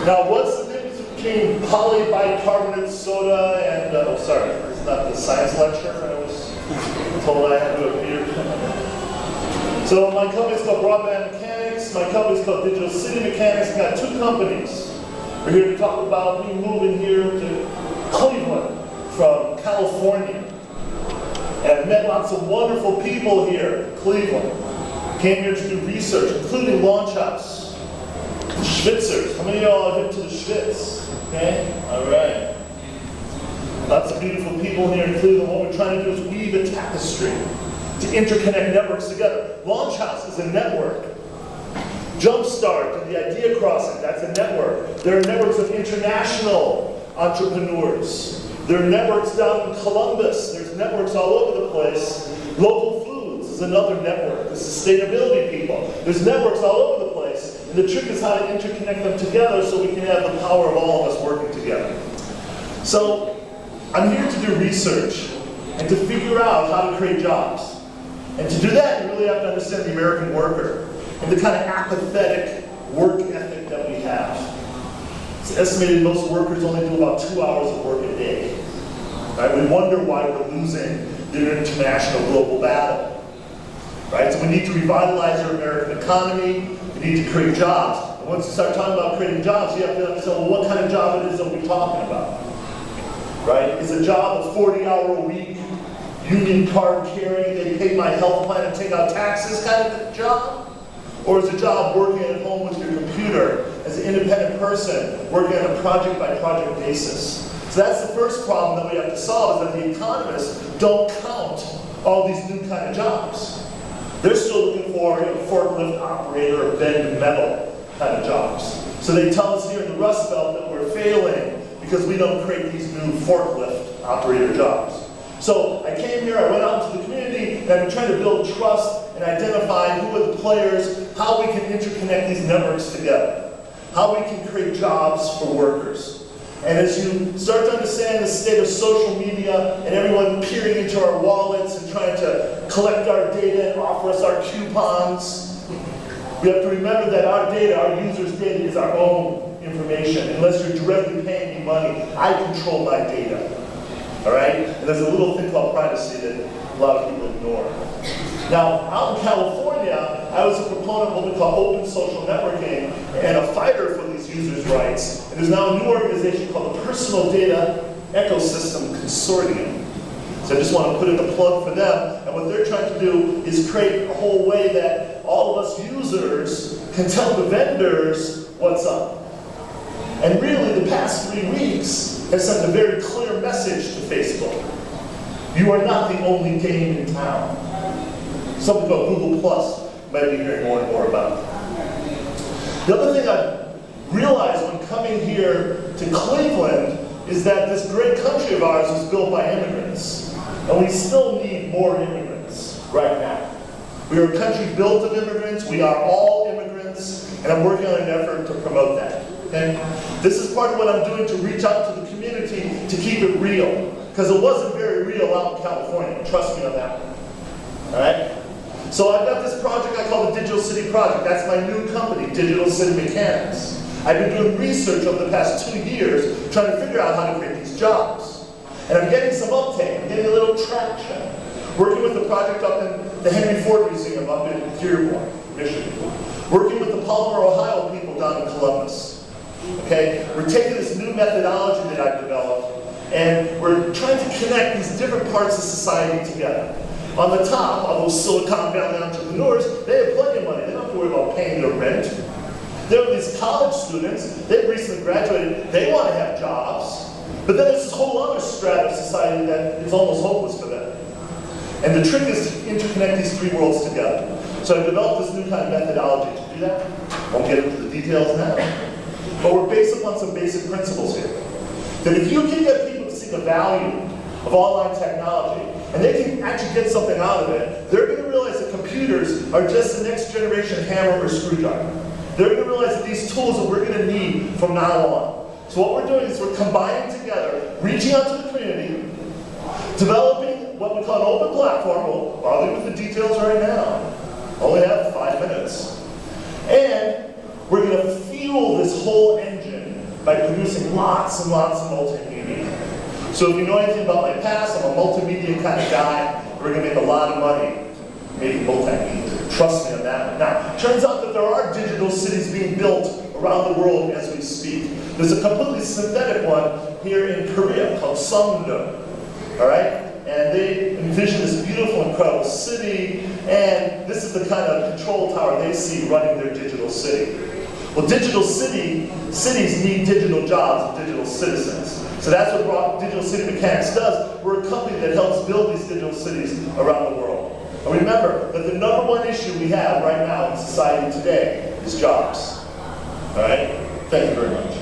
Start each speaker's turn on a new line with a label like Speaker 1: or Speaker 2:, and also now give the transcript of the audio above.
Speaker 1: Now, what's the difference between polybicarbonate soda and, oh sorry, it's not the science lecture I was told I had to appear. So my company's called Broadband Mechanics, my company's called Digital City Mechanics. We've got two companies. We're here to talk about me moving here to Cleveland from California. And I've met lots of wonderful people here in Cleveland. Came here to do research, including Launch House. The Schwitzers. How many of y'all are hip to the Schwitz? Okay? Alright. Lots of beautiful people here in Cleveland. What we're trying to do is weave a tapestry to interconnect networks together. Launch House is a network. Jumpstart and the Idea Crossing, that's a network. There are networks of international entrepreneurs. There are networks down in Columbus. There's networks all over the place. Local Foods is another network. The sustainability people. There's networks all over the place. And the trick is how to interconnect them together so we can have the power of all of us working together. So I'm here to do research and to figure out how to create jobs. And to do that, you really have to understand the American worker and the kind of apathetic work ethic that we have. It's estimated most workers only do about 2 hours of work a day. Right? We wonder why we're losing the international global battle. Right? So we need to revitalize our American economy. We need to create jobs. And once you start talking about creating jobs, you have to understand, well, what kind of job it is that we're talking about. Right? Is a job a 40-hour-a-week, union card carrying, they pay my health plan and take out taxes kind of a job? Or is a job working at home with your computer as an independent person, working on a project-by-project basis? So that's the first problem that we have to solve, is that the economists don't count all these new kind of jobs. They're still looking for a forklift operator or bend metal kind of jobs. So they tell us here in the Rust Belt that we're failing because we don't create these new forklift operator jobs. So I came here, I went out into the community, and I've been trying to build trust and identify who are the players, how we can interconnect these networks together, how we can create jobs for workers. And as you start to understand the state of social media and everyone peering into our wallets and trying to collect our data and offer us our coupons, we have to remember that our data, our users' data, is our own information. Unless you're directly paying me money, I control my data. All right? And there's a little thing called privacy that a lot of people ignore. Now, out in California, I was a proponent of what we call open social networking and a fighter for these users' rights. And there's now a new organization called the Personal Data Ecosystem Consortium. So I just want to put in a plug for them. And what they're trying to do is create a whole way that all of us users can tell the vendors what's up. And really, the past 3 weeks have sent a very clear message to Facebook. You are not the only game in town. Something about Google Plus you might be hearing more and more about. The other thing I realized when coming here to Cleveland is that this great country of ours was built by immigrants. And we still need more immigrants right now. We are a country built of immigrants. We are all immigrants. And I'm working on an effort to promote that. Okay? This is part of what I'm doing to reach out to the community to keep it real. Because it wasn't very real out in California. Trust me on that one. All right? So I've got this project I call the Digital City Project. That's my new company, Digital City Mechanics. I've been doing research over the past 2 years trying to figure out how to create these jobs. And I'm getting some uptake. I'm getting a little traction. Working with the project up in the Henry Ford Museum up in Dearborn, Michigan. Working with the Palmer, Ohio people down in Columbus. Okay? We're taking this new methodology that I've developed, and we're trying to connect these different parts of society together. On the top, all those Silicon Valley entrepreneurs, they have plenty of money. They don't have to worry about paying their rent. There are these college students, they've recently graduated, they want to have jobs. But then there's this whole other strata of society that is almost hopeless for them. And the trick is to interconnect these three worlds together. So I've developed this new kind of methodology to do that. I won't get into the details now. But we're based upon some basic principles here. That if you can get people to see the value of online technology, and they can actually get something out of it, they're going to realize that computers are just the next generation hammer or screwdriver. They're going to realize that these tools that we're going to need from now on. So what we're doing is we're combining together, reaching out to the community, developing what we call an open platform. We'll bother you with the details right now. Only have 5 minutes. And we're going to fuel this whole engine by producing lots and lots of multimedia. So if you know anything about my past, I'm a multimedia kind of guy. We're going to make a lot of money making multimedia. Trust me on that one. Now, it turns out that there are digital cities being built around the world as we speak. There's a completely synthetic one here in Korea called Songdo. All right? And they envision this beautiful, incredible city, and this is the kind of control tower they see running their digital city. Well, digital cities need digital jobs and digital citizens. So that's what Digital City Mechanics does. We're a company that helps build these digital cities around the world. And remember that the #1 issue we have right now in society today is jobs. All right? Thank you very much.